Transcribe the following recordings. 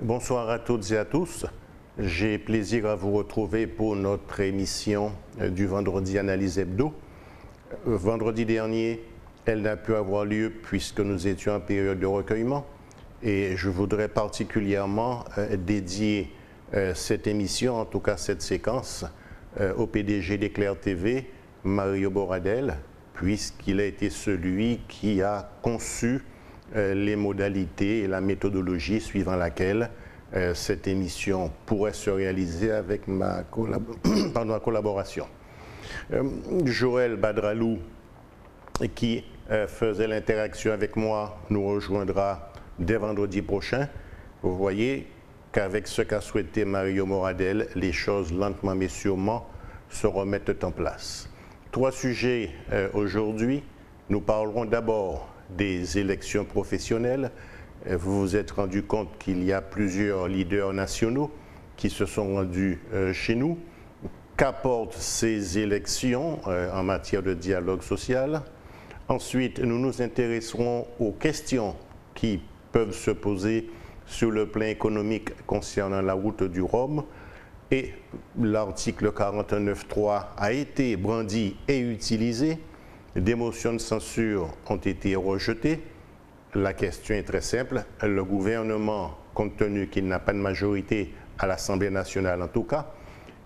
Bonsoir à toutes et à tous. J'ai plaisir à vous retrouver pour notre émission du vendredi Analyse Hebdo. Vendredi dernier, elle n'a pu avoir lieu puisque nous étions en période de recueillement et je voudrais particulièrement dédier cette émission, en tout cas cette séquence, au PDG d'Éclair TV, Mario Boradel, puisqu'il a été celui qui a conçu les modalités et la méthodologie suivant laquelle cette émission pourrait se réaliser avec ma collaboration. Joël Badralou, qui faisait l'interaction avec moi, nous rejoindra dès vendredi prochain. Vous voyez qu'avec ce qu'a souhaité Mario Boradel, les choses lentement mais sûrement se remettent en place. 3 sujets aujourd'hui. Nous parlerons d'abord des élections professionnelles. Vous vous êtes rendu compte qu'il y a plusieurs leaders nationaux qui se sont rendus chez nous. Qu'apportent ces élections en matière de dialogue social? Ensuite, nous nous intéresserons aux questions qui peuvent se poser sur le plan économique concernant la route du Rhum. Et l'article 49.3 a été brandi et utilisé. Des motions de censure ont été rejetées. La question est très simple. Le gouvernement, compte tenu qu'il n'a pas de majorité à l'Assemblée nationale en tout cas,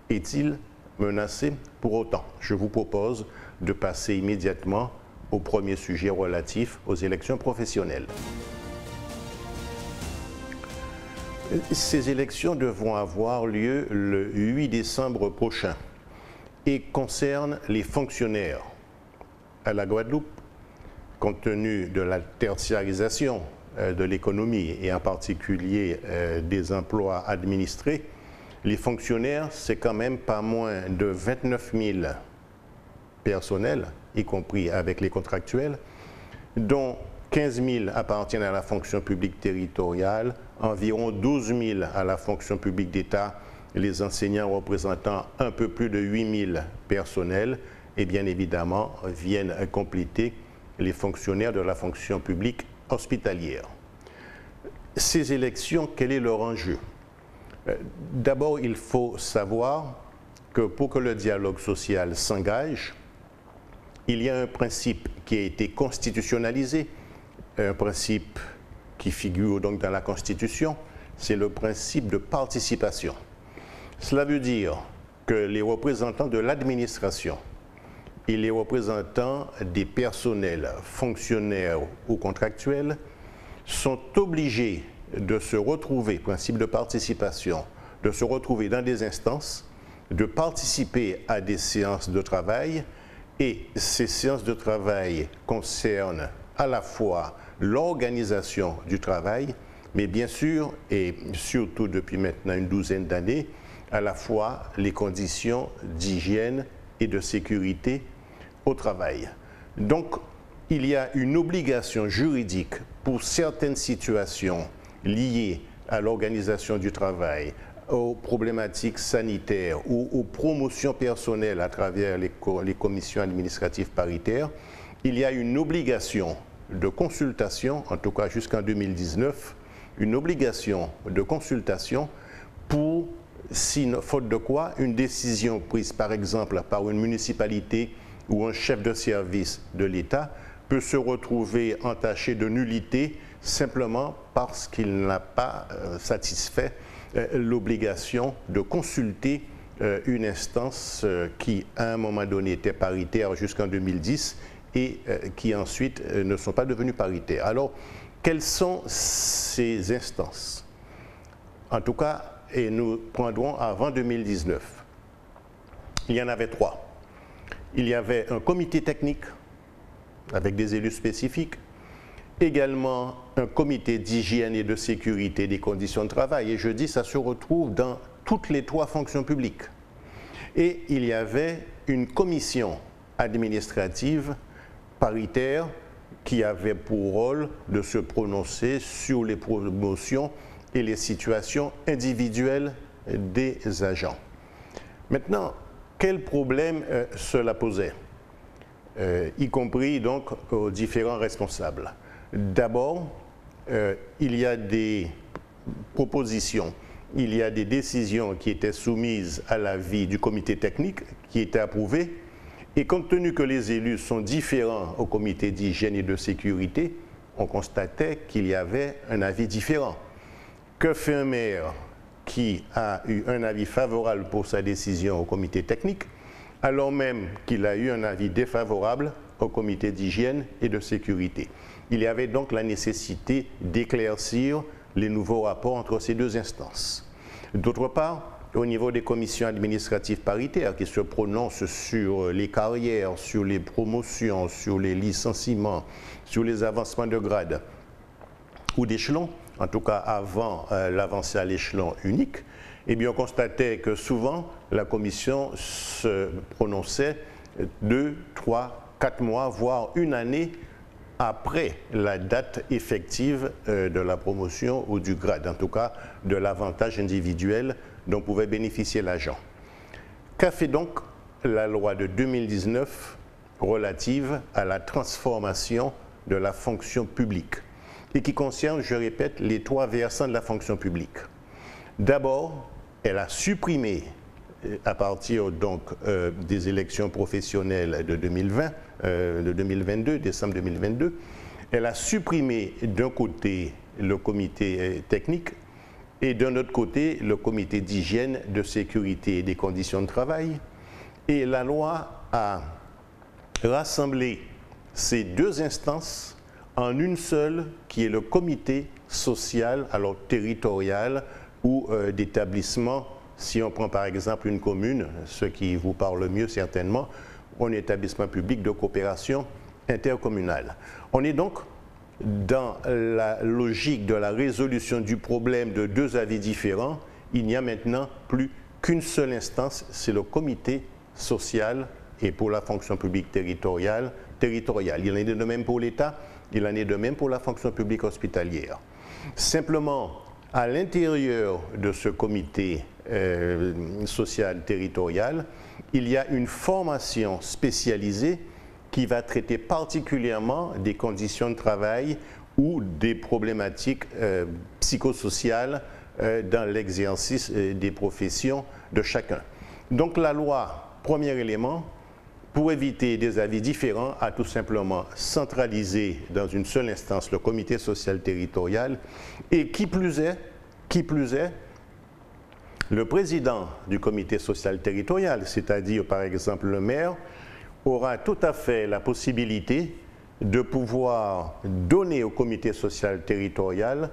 est-il menacé pour autant? Je vous propose de passer immédiatement au premier sujet relatif aux élections professionnelles. Ces élections devront avoir lieu le 8 décembre prochain et concernent les fonctionnaires. À la Guadeloupe, compte tenu de la tertiarisation de l'économie et en particulier des emplois administrés, les fonctionnaires, c'est quand même pas moins de 29 000 personnels, y compris avec les contractuels, dont 15 000 appartiennent à la fonction publique territoriale, environ 12 000 à la fonction publique d'État, les enseignants représentant un peu plus de 8 000 personnels, et bien évidemment viennent compléter les fonctionnaires de la fonction publique hospitalière. Ces élections, quel est leur enjeu? D'abord, il faut savoir que pour que le dialogue social s'engage, il y a un principe qui a été constitutionnalisé, un principe qui figure donc dans la Constitution, c'est le principe de participation. Cela veut dire que les représentants de l'administration et les représentants des personnels, fonctionnaires ou contractuels sont obligés de se retrouver, principe de participation, de se retrouver dans des instances, de participer à des séances de travail, et ces séances de travail concernent à la fois l'organisation du travail, mais bien sûr, et surtout depuis maintenant une douzaine d'années, à la fois les conditions d'hygiène et de sécurité au travail. Donc, il y a une obligation juridique pour certaines situations liées à l'organisation du travail, aux problématiques sanitaires ou aux promotions personnelles à travers les commissions administratives paritaires. Il y a une obligation de consultation, en tout cas jusqu'en 2019, une obligation de consultation pour, faute de quoi, une décision prise par exemple par une municipalité ou un chef de service de l'État peut se retrouver entaché de nullité simplement parce qu'il n'a pas satisfait l'obligation de consulter une instance qui à un moment donné était paritaire jusqu'en 2010 et qui ensuite ne sont pas devenues paritaires. Alors, quelles sont ces instances? En tout cas, et nous prendrons avant 2019. Il y en avait 3. Il y avait un comité technique avec des élus spécifiques, également un comité d'hygiène et de sécurité des conditions de travail. Et je dis, ça se retrouve dans toutes les 3 fonctions publiques. Et il y avait une commission administrative paritaire qui avait pour rôle de se prononcer sur les promotions et les situations individuelles des agents. Maintenant, quel problème cela posait, y compris donc aux différents responsables? D'abord, il y a des propositions, il y a des décisions qui étaient soumises à l'avis du comité technique, qui étaient approuvées, et compte tenu que les élus sont différents au comité d'hygiène et de sécurité, on constatait qu'il y avait un avis différent. Que fait un maire qui a eu un avis favorable pour sa décision au comité technique, alors même qu'il a eu un avis défavorable au comité d'hygiène et de sécurité? Il y avait donc la nécessité d'éclaircir les nouveaux rapports entre ces deux instances. D'autre part, au niveau des commissions administratives paritaires qui se prononcent sur les carrières, sur les promotions, sur les licenciements, sur les avancements de grade ou d'échelon, en tout cas avant l'avancée à l'échelon unique, eh bien on constatait que souvent la commission se prononçait 2, 3, 4 mois, voire une année après la date effective de la promotion ou du grade, en tout cas de l'avantage individuel dont pouvait bénéficier l'agent. Qu'a fait donc la loi de 2019 relative à la transformation de la fonction publique et qui concerne, je répète, les 3 versants de la fonction publique? D'abord, elle a supprimé, à partir donc des élections professionnelles de 2020, de 2022, décembre 2022, elle a supprimé d'un côté le comité technique et d'un autre côté le comité d'hygiène, de sécurité et des conditions de travail. Et la loi a rassemblé ces 2 instances en une seule, qui est le comité social, alors territorial ou d'établissement. Si on prend par exemple une commune, ce qui vous parle mieux certainement, un établissement public de coopération intercommunale. On est donc dans la logique de la résolution du problème de 2 avis différents. Il n'y a maintenant plus qu'une seule instance, c'est le comité social et pour la fonction publique territoriale. Il en est de même pour l'État, il en est de même pour la fonction publique hospitalière. Simplement, à l'intérieur de ce comité social territorial, il y a une formation spécialisée qui va traiter particulièrement des conditions de travail ou des problématiques psychosociales dans l'exercice des professions de chacun. Donc la loi, premier élément, pour éviter des avis différents, a tout simplement centralisé dans une seule instance le comité social territorial et qui plus est, le président du comité social territorial, c'est-à-dire par exemple le maire, aura tout à fait la possibilité de pouvoir donner au comité social territorial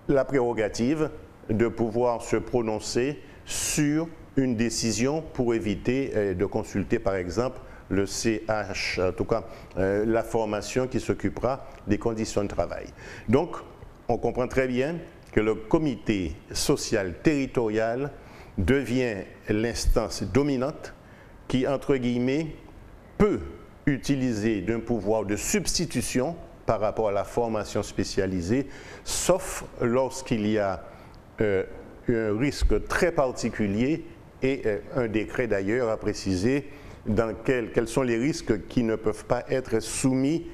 la prérogative de pouvoir se prononcer sur une décision pour éviter de consulter par exemple le CH, en tout cas la formation qui s'occupera des conditions de travail. Donc on comprend très bien que le comité social territorial devient l'instance dominante qui, entre guillemets, peut utiliser d'un pouvoir de substitution par rapport à la formation spécialisée, sauf lorsqu'il y a un risque très particulier et un décret d'ailleurs a précisé quels sont les risques qui ne peuvent pas être soumis,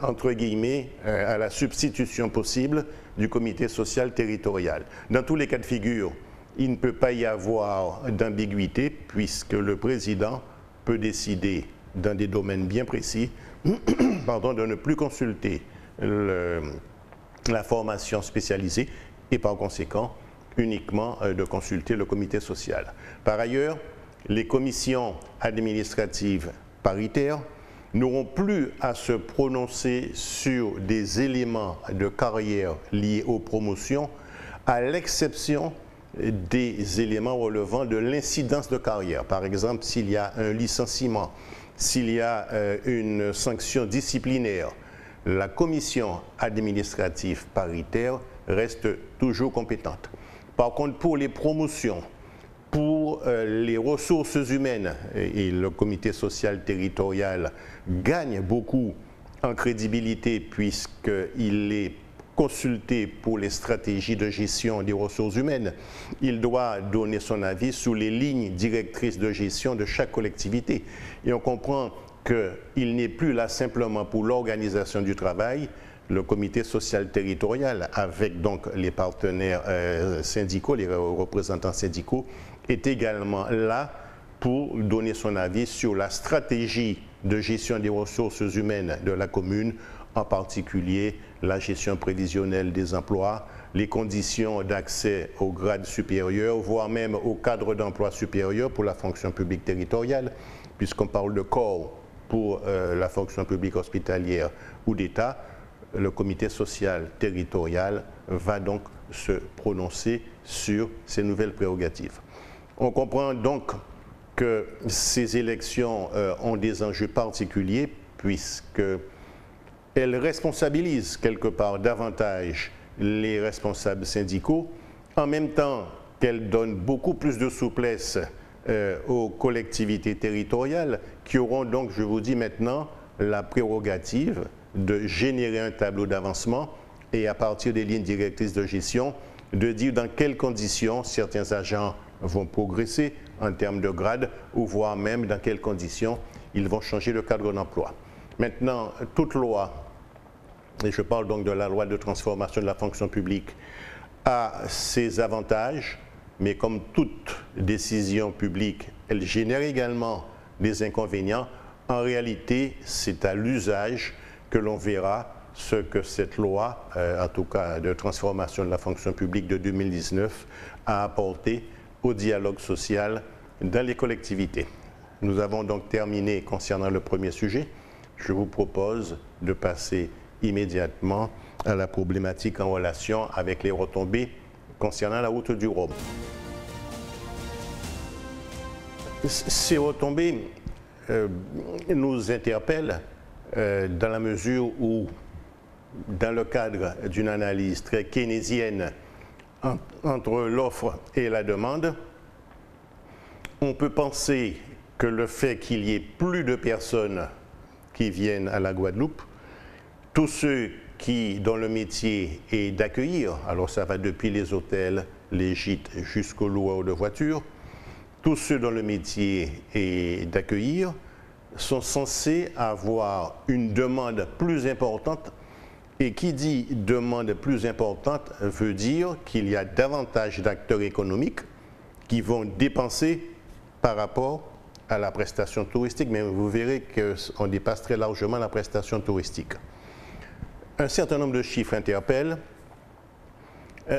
entre guillemets, à la substitution possible du comité social territorial. Dans tous les cas de figure, il ne peut pas y avoir d'ambiguïté puisque le président peut décider dans des domaines bien précis de ne plus consulter la formation spécialisée et par conséquent uniquement de consulter le comité social. Par ailleurs, les commissions administratives paritaires n'auront plus à se prononcer sur des éléments de carrière liés aux promotions, à l'exception des éléments relevant de l'incidence de carrière. Par exemple, s'il y a un licenciement, s'il y a une sanction disciplinaire, la commission administrative paritaire reste toujours compétente. Par contre, pour les promotions, pour les ressources humaines, et le comité social territorial gagne beaucoup en crédibilité puisqu'il est consulté pour les stratégies de gestion des ressources humaines. Il doit donner son avis sur les lignes directrices de gestion de chaque collectivité. Et on comprend qu'il n'est plus là simplement pour l'organisation du travail, le comité social territorial, avec donc les partenaires syndicaux, les représentants syndicaux, est également là pour donner son avis sur la stratégie de gestion des ressources humaines de la commune, en particulier la gestion prévisionnelle des emplois, les conditions d'accès au grade supérieur, voire même au cadre d'emploi supérieur pour la fonction publique territoriale, puisqu'on parle de corps pour la fonction publique hospitalière ou d'État. Le comité social territorial va donc se prononcer sur ces nouvelles prérogatives. On comprend donc que ces élections ont des enjeux particuliers puisqu'elles responsabilisent quelque part davantage les responsables syndicaux, en même temps qu'elles donnent beaucoup plus de souplesse aux collectivités territoriales qui auront donc, je vous dis maintenant, la prérogative de générer un tableau d'avancement et à partir des lignes directrices de gestion, de dire dans quelles conditions certains agents vont progresser en termes de grade ou voire même dans quelles conditions ils vont changer de cadre d'emploi. Maintenant, toute loi, et je parle donc de la loi de transformation de la fonction publique, a ses avantages, mais comme toute décision publique, elle génère également des inconvénients. En réalité, c'est à l'usage que l'on verra ce que cette loi, en tout cas de transformation de la fonction publique de 2019, a apporté au dialogue social dans les collectivités. Nous avons donc terminé concernant le premier sujet. Je vous propose de passer immédiatement à la problématique en relation avec les retombées concernant la route du Rhum. Ces retombées nous interpellent dans la mesure où, dans le cadre d'une analyse très keynésienne entre l'offre et la demande, on peut penser que le fait qu'il y ait plus de personnes qui viennent à la Guadeloupe, tous ceux dont le métier est d'accueillir, alors ça va depuis les hôtels, les gîtes jusqu'aux loueurs de voitures, tous ceux dont le métier est d'accueillir sont censés avoir une demande plus importante. Et qui dit demande plus importante veut dire qu'il y a davantage d'acteurs économiques qui vont dépenser par rapport à la prestation touristique, mais vous verrez qu'on dépasse très largement la prestation touristique. Un certain nombre de chiffres interpellent.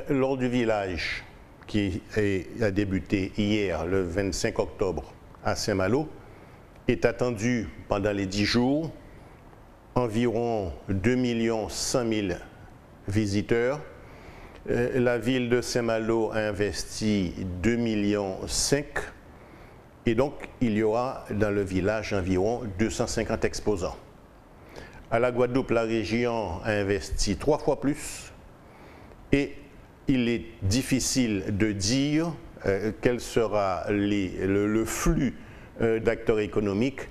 Lors du village qui a débuté hier, le 25 octobre, à Saint-Malo, est attendu pendant les 10 jours environ 2 100 000 visiteurs. La ville de Saint-Malo a investi 2,5 millions. Et donc, il y aura dans le village environ 250 exposants. À la Guadeloupe, la région a investi 3 fois plus. Et il est difficile de dire quel sera le flux d'acteurs économiques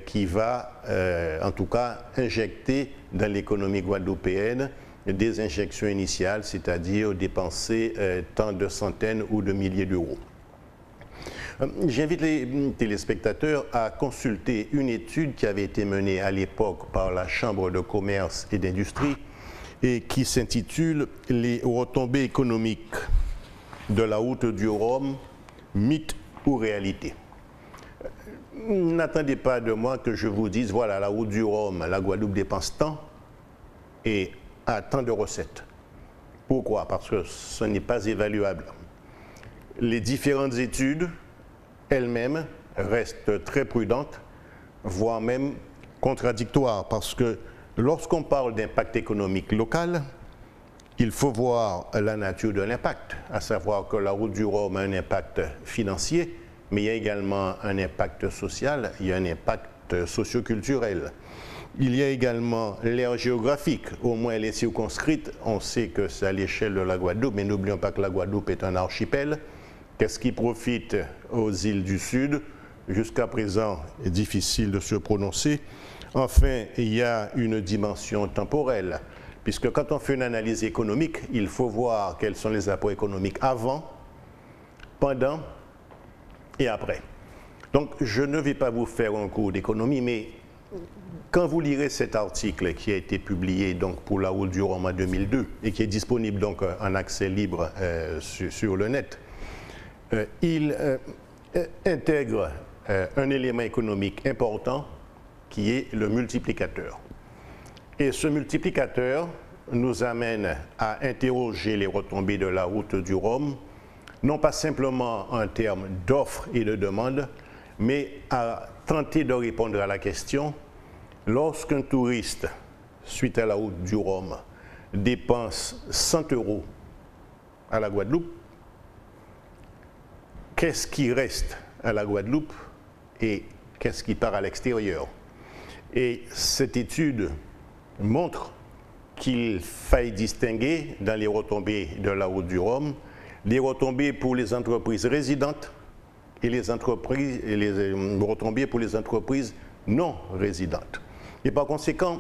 qui va, en tout cas, injecter dans l'économie guadeloupéenne des injections initiales, c'est-à-dire dépenser tant de centaines ou de milliers d'euros. J'invite les téléspectateurs à consulter une étude qui avait été menée à l'époque par la Chambre de commerce et d'industrie et qui s'intitule « Les retombées économiques de la route du Rhum, mythe ou réalité ». N'attendez pas de moi que je vous dise, voilà, la route du Rhum, la Guadeloupe dépense tant et a tant de recettes. Pourquoi? Parce que ce n'est pas évaluable. Les différentes études elles-mêmes restent très prudentes, voire même contradictoires, parce que lorsqu'on parle d'impact économique local, il faut voir la nature de l'impact, à savoir que la route du Rhum a un impact financier, mais il y a également un impact social, il y a un impact socioculturel. Il y a également l'aire géographique, au moins elle est circonscrite, on sait que c'est à l'échelle de la Guadeloupe, mais n'oublions pas que la Guadeloupe est un archipel. Qu'est-ce qui profite aux îles du Sud? Jusqu'à présent, il est difficile de se prononcer. Enfin, il y a une dimension temporelle, puisque quand on fait une analyse économique, il faut voir quels sont les apports économiques avant, pendant et après. Donc, je ne vais pas vous faire un cours d'économie, mais quand vous lirez cet article qui a été publié donc, pour la route du Rhum en 2002 et qui est disponible donc, en accès libre sur le net, il intègre un élément économique important qui est le multiplicateur. Et ce multiplicateur nous amène à interroger les retombées de la route du Rhum, non pas simplement en termes d'offres et de demandes, mais à tenter de répondre à la question: lorsqu'un touriste, suite à la route du Rhum, dépense 100 € à la Guadeloupe, qu'est-ce qui reste à la Guadeloupe et qu'est-ce qui part à l'extérieur? Et cette étude montre qu'il faille distinguer dans les retombées de la route du Rhum les retombées pour les entreprises résidentes et les retombées pour les entreprises non résidentes. Et par conséquent,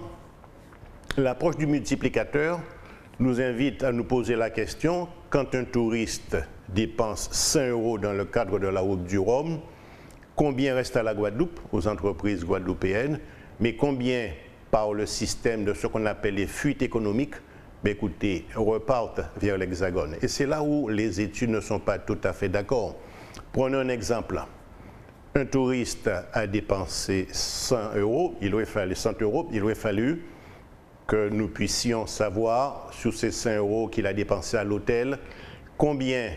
l'approche du multiplicateur nous invite à nous poser la question: quand un touriste dépense 100 € dans le cadre de la route du Rhum, combien reste à la Guadeloupe, aux entreprises guadeloupéennes, mais combien par le système de ce qu'on appelle les fuites économiques, écoutez, repartent vers l'Hexagone. Et c'est là où les études ne sont pas tout à fait d'accord. Prenons un exemple. Un touriste a dépensé 100 €, il aurait fallu que nous puissions savoir, sur ces 100 € qu'il a dépensé à l'hôtel, combien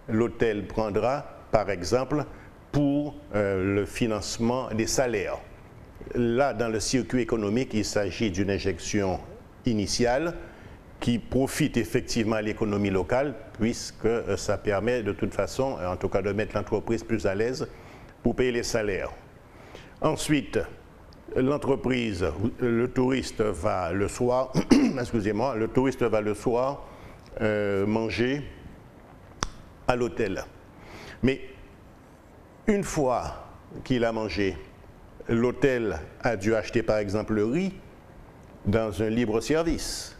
l'hôtel prendra, par exemple, pour le financement des salaires. Là, dans le circuit économique, il s'agit d'une injection initiale qui profite effectivement à l'économie locale, puisque ça permet de toute façon, en tout cas, de mettre l'entreprise plus à l'aise pour payer les salaires. Ensuite, l'entreprise, le touriste va le soir, excusez-moi, le touriste va le soir manger à l'hôtel. Mais une fois qu'il a mangé, l'hôtel a dû acheter par exemple le riz dans un libre-service.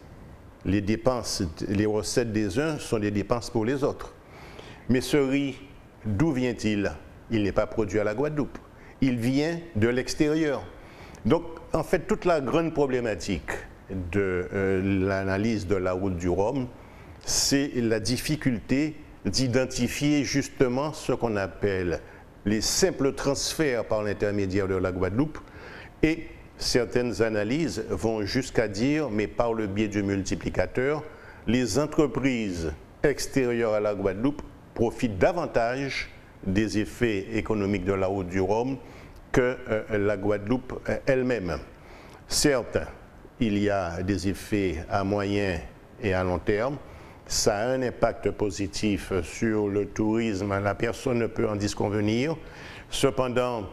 Les dépenses, les recettes des uns sont des dépenses pour les autres. Mais ce riz, d'où vient-il? Il n'est pas produit à la Guadeloupe. Il vient de l'extérieur. Donc, en fait, toute la grande problématique de l'analyse de la route du Rhum, c'est la difficulté d'identifier justement ce qu'on appelle les simples transferts par l'intermédiaire de la Guadeloupe. Et certaines analyses vont jusqu'à dire, mais par le biais du multiplicateur, les entreprises extérieures à la Guadeloupe profitent davantage des effets économiques de la route du Rhum que la Guadeloupe elle-même. Certes, il y a des effets à moyen et à long terme. Ça a un impact positif sur le tourisme, la personne ne peut en disconvenir. Cependant,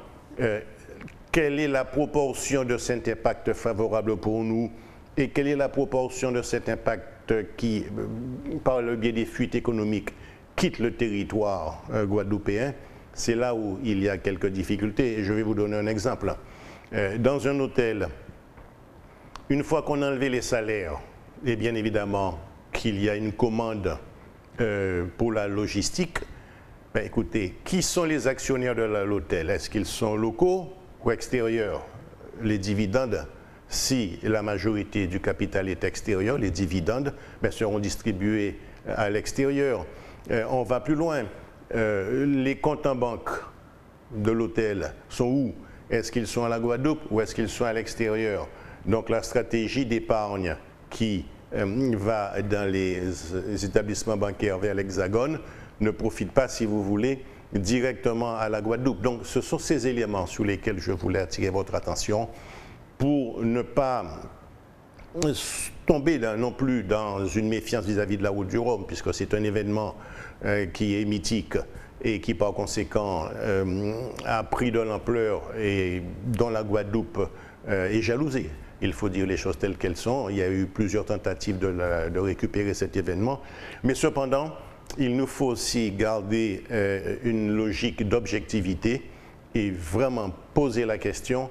quelle est la proportion de cet impact favorable pour nous et quelle est la proportion de cet impact qui, par le biais des fuites économiques, quitte le territoire guadeloupéen? C'est là où il y a quelques difficultés. Et je vais vous donner un exemple. Dans un hôtel, une fois qu'on a enlevé les salaires, et bien évidemment qu'il y a une commande pour la logistique, ben écoutez, qui sont les actionnaires de l'hôtel? Est-ce qu'ils sont locaux ou extérieurs? Les dividendes, si la majorité du capital est extérieur, les dividendes seront distribués à l'extérieur. On va plus loin. Les comptes en banque de l'hôtel sont où? Est-ce qu'ils sont à la Guadeloupe ou est-ce qu'ils sont à l'extérieur? Donc la stratégie d'épargne qui va dans les établissements bancaires vers l'Hexagone ne profite pas, si vous voulez, directement à la Guadeloupe. Donc ce sont ces éléments sur lesquels je voulais attirer votre attention pour ne pas tomber non plus dans une méfiance vis-à-vis de la route du Rhum, puisque c'est un événement qui est mythique et qui par conséquent a pris de l'ampleur et dont la Guadeloupe est jalousée. Il faut dire les choses telles qu'elles sont. Il y a eu plusieurs tentatives de récupérer cet événement. Mais cependant, il nous faut aussi garder une logique d'objectivité et vraiment poser la question,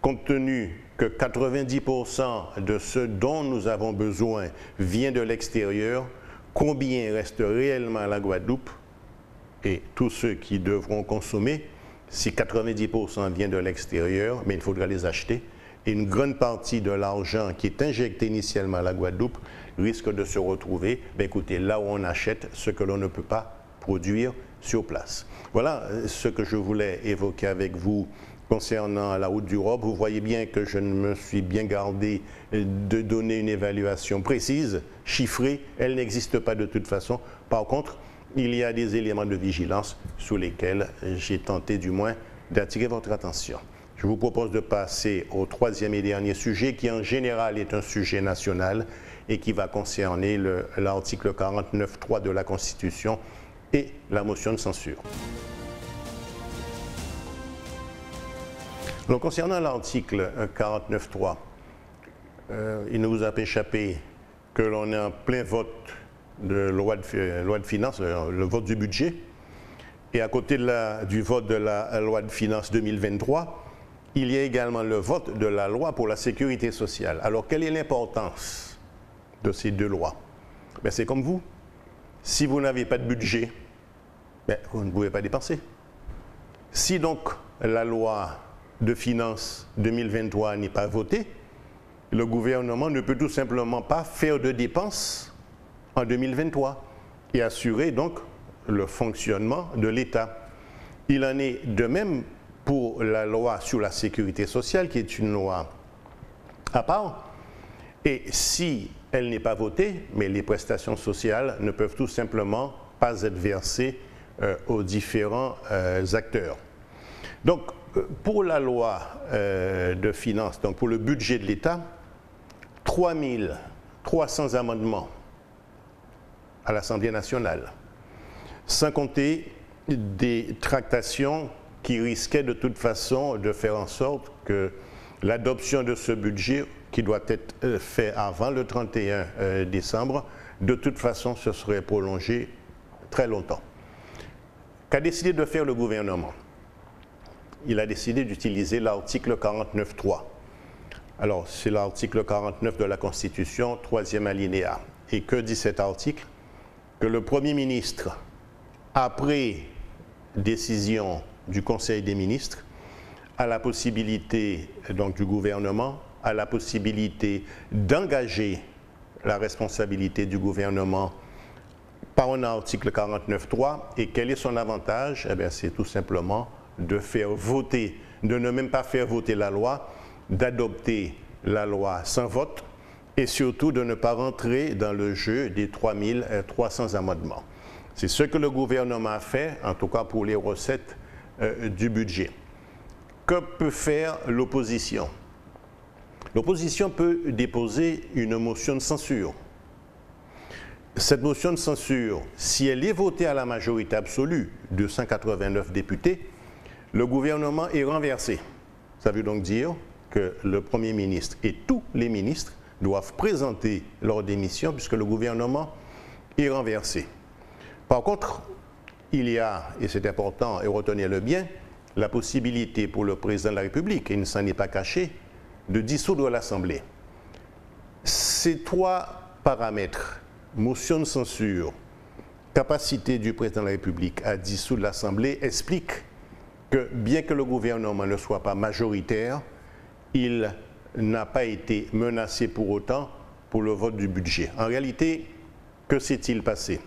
compte tenu que 90% de ce dont nous avons besoin vient de l'extérieur, combien reste réellement à la Guadeloupe? Et tous ceux qui devront consommer, si 90% vient de l'extérieur, mais il faudra les acheter. et une grande partie de l'argent qui est injecté initialement à la Guadeloupe risque de se retrouver, écoutez, là où on achète ce que l'on ne peut pas produire sur place. Voilà ce que je voulais évoquer avec vous concernant la route du Rob. Vous voyez bien que je me suis bien gardé de donner une évaluation précise, chiffrée. Elle n'existe pas de toute façon. Par contre, il y a des éléments de vigilance sur lesquels j'ai tenté du moins d'attirer votre attention. Je vous propose de passer au troisième et dernier sujet qui en général est un sujet national et qui va concerner l'article 49.3 de la Constitution et la motion de censure. Donc, concernant l'article 49.3, il ne vous a pas échappé que l'on est en plein vote de loi de finances, le vote du budget, et à côté du vote de la loi de finances 2023, il y a également le vote de la loi pour la sécurité sociale. Alors, quelle est l'importance de ces deux lois? C'est comme vous. Si vous n'avez pas de budget, vous ne pouvez pas dépenser. Si donc la loi de finances 2023 n'est pas votée, le gouvernement ne peut tout simplement pas faire de dépenses en 2023 et assurer donc le fonctionnement de l'État. Il en est de même pour la loi sur la sécurité sociale, qui est une loi à part. Et si elle n'est pas votée, mais les prestations sociales ne peuvent tout simplement pas être versées aux différents acteurs. Donc, pour la loi de finances, donc pour le budget de l'État, 3300 amendements à l'Assemblée nationale, sans compter des tractations qui risquaient de toute façon de faire en sorte que l'adoption de ce budget, qui doit être fait avant le 31 décembre, de toute façon ce serait prolongé très longtemps. Qu'a décidé de faire le gouvernement? Il a décidé d'utiliser l'article 49.3. Alors, c'est l'article 49 de la Constitution, troisième alinéa. Et que dit cet article? Que le Premier ministre, après décision du Conseil des ministres, a la possibilité, donc du gouvernement, a la possibilité d'engager la responsabilité du gouvernement par un article 49.3. Et quel est son avantage? C'est tout simplement de faire voter, de ne même pas faire voter la loi, d'adopter la loi sans vote et surtout de ne pas rentrer dans le jeu des 3300 amendements. C'est ce que le gouvernement a fait, en tout cas pour les recettes du budget. Que peut faire l'opposition? L'opposition peut déposer une motion de censure. Cette motion de censure, si elle est votée à la majorité absolue, 289 députés, le gouvernement est renversé. Ça veut donc dire que le Premier ministre et tous les ministres doivent présenter leur démission puisque le gouvernement est renversé. Par contre, il y a, et c'est important et retenez-le bien, la possibilité pour le président de la République, et il ne s'en est pas caché, de dissoudre l'Assemblée. Ces trois paramètres, motion de censure, capacité du président de la République à dissoudre l'Assemblée, expliquent que bien que le gouvernement ne soit pas majoritaire, il n'a pas été menacé pour autant pour le vote du budget. En réalité, que s'est-il passé?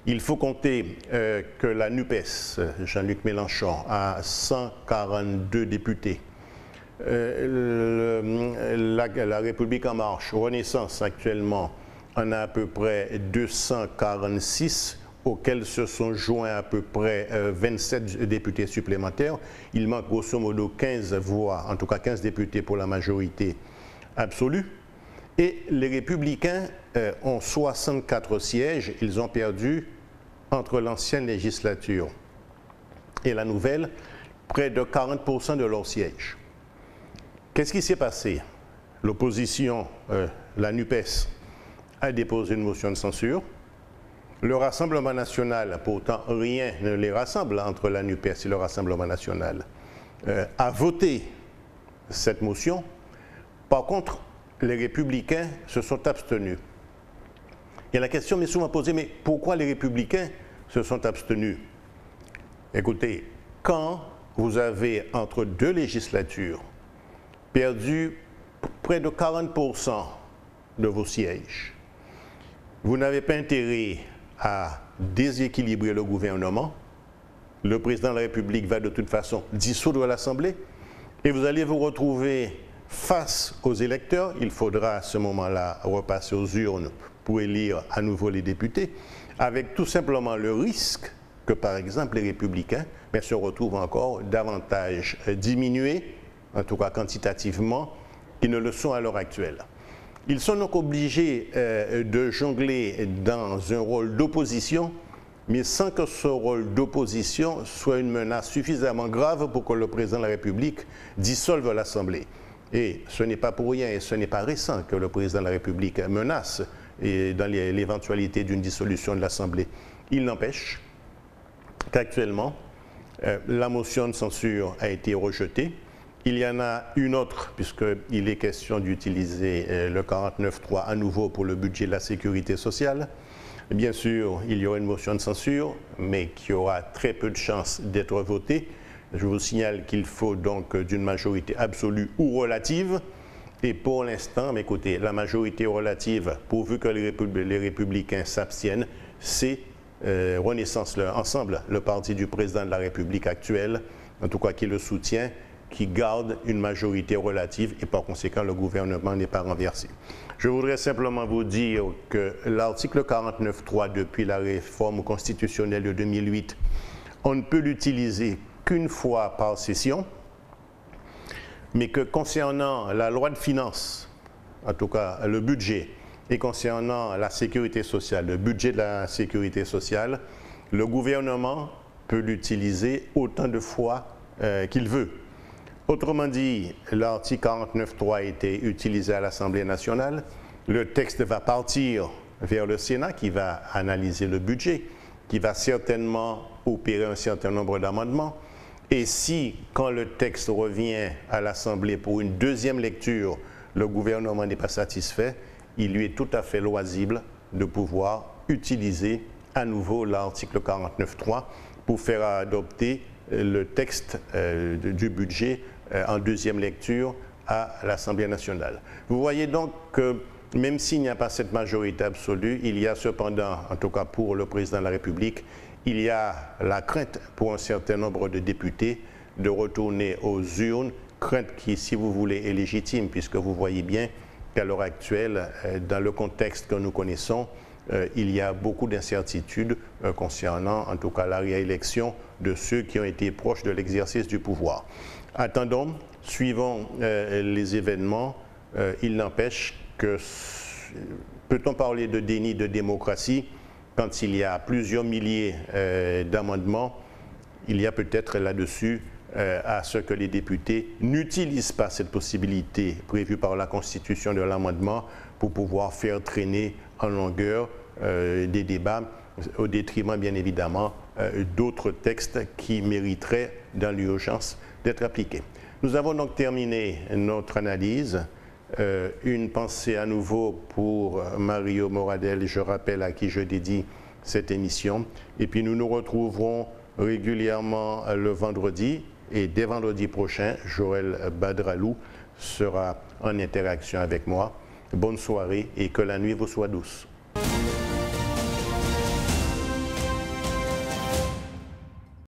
Il faut compter que la NUPES, Jean-Luc Mélenchon, a 142 députés. La République en marche, Renaissance actuellement, en a à peu près 246, auxquels se sont joints à peu près 27 députés supplémentaires. Il manque grosso modo 15 voix, en tout cas 15 députés pour la majorité absolue. Et les Républicains ont 64 sièges. Ils ont perdu, entre l'ancienne législature et la nouvelle, près de 40% de leurs sièges. Qu'est-ce qui s'est passé? L'opposition, la NUPES, a déposé une motion de censure. Le Rassemblement national, pourtant rien ne les rassemble entre la NUPES et le Rassemblement national, a voté cette motion. Par contre, les Républicains se sont abstenus. Et la question m'est souvent posée, mais pourquoi les Républicains se sont abstenus? Écoutez, quand vous avez entre deux législatures perdu près de 40% de vos sièges. Vous n'avez pas intérêt à déséquilibrer le gouvernement. Le président de la République va de toute façon dissoudre l'Assemblée et vous allez vous retrouver face aux électeurs. Il faudra à ce moment-là repasser aux urnes pour élire à nouveau les députés, avec tout simplement le risque que, par exemple, les Républicains se retrouvent encore davantage diminués, en tout cas quantitativement, qu'ils ne le sont à l'heure actuelle. Ils sont donc obligés de jongler dans un rôle d'opposition, mais sans que ce rôle d'opposition soit une menace suffisamment grave pour que le président de la République dissolve l'Assemblée. Et ce n'est pas pour rien et ce n'est pas récent que le président de la République menace dans l'éventualité d'une dissolution de l'Assemblée. Il n'empêche qu'actuellement, la motion de censure a été rejetée. Il y en a une autre, puisqu'il est question d'utiliser le 49.3 à nouveau pour le budget de la sécurité sociale. Bien sûr, il y aura une motion de censure, mais qui aura très peu de chances d'être votée. Je vous signale qu'il faut donc d'une majorité absolue ou relative. Et pour l'instant, mais écoutez, la majorité relative, pourvu que les Républicains s'abstiennent, c'est Renaissance Ensemble, le parti du président de la République actuelle, en tout cas qui le soutient, qui garde une majorité relative et par conséquent le gouvernement n'est pas renversé. Je voudrais simplement vous dire que l'article 49.3 depuis la réforme constitutionnelle de 2008, on ne peut l'utiliser qu'une fois par session, mais que concernant la loi de finances, en tout cas le budget, et concernant la sécurité sociale, le budget de la sécurité sociale, le gouvernement peut l'utiliser autant de fois qu'il veut. Autrement dit, l'article 49.3 a été utilisé à l'Assemblée nationale. Le texte va partir vers le Sénat qui va analyser le budget, qui va certainement opérer un certain nombre d'amendements. Et si, quand le texte revient à l'Assemblée pour une deuxième lecture, le gouvernement n'est pas satisfait, il lui est tout à fait loisible de pouvoir utiliser à nouveau l'article 49.3 pour faire adopter le texte du budget en deuxième lecture à l'Assemblée nationale. Vous voyez donc que même s'il n'y a pas cette majorité absolue, il y a cependant, en tout cas pour le président de la République, il y a la crainte pour un certain nombre de députés de retourner aux urnes, crainte qui, si vous voulez, est légitime, puisque vous voyez bien qu'à l'heure actuelle, dans le contexte que nous connaissons, il y a beaucoup d'incertitudes concernant, en tout cas, la réélection de ceux qui ont été proches de l'exercice du pouvoir. Attendons, suivons les événements. Il n'empêche que, peut-on parler de déni de démocratie quand il y a plusieurs milliers d'amendements? Il y a peut-être là-dessus à ce que les députés n'utilisent pas cette possibilité prévue par la Constitution de l'amendement pour pouvoir faire traîner en longueur des débats au détriment, bien évidemment, d'autres textes qui mériteraient, dans l'urgence, d'être appliqués. Nous avons donc terminé notre analyse. Une pensée à nouveau pour Mario Moradel, je rappelle à qui je dédie cette émission. Et puis nous nous retrouverons régulièrement le vendredi. Et dès vendredi prochain, Joël Badralou sera en interaction avec moi. Bonne soirée et que la nuit vous soit douce.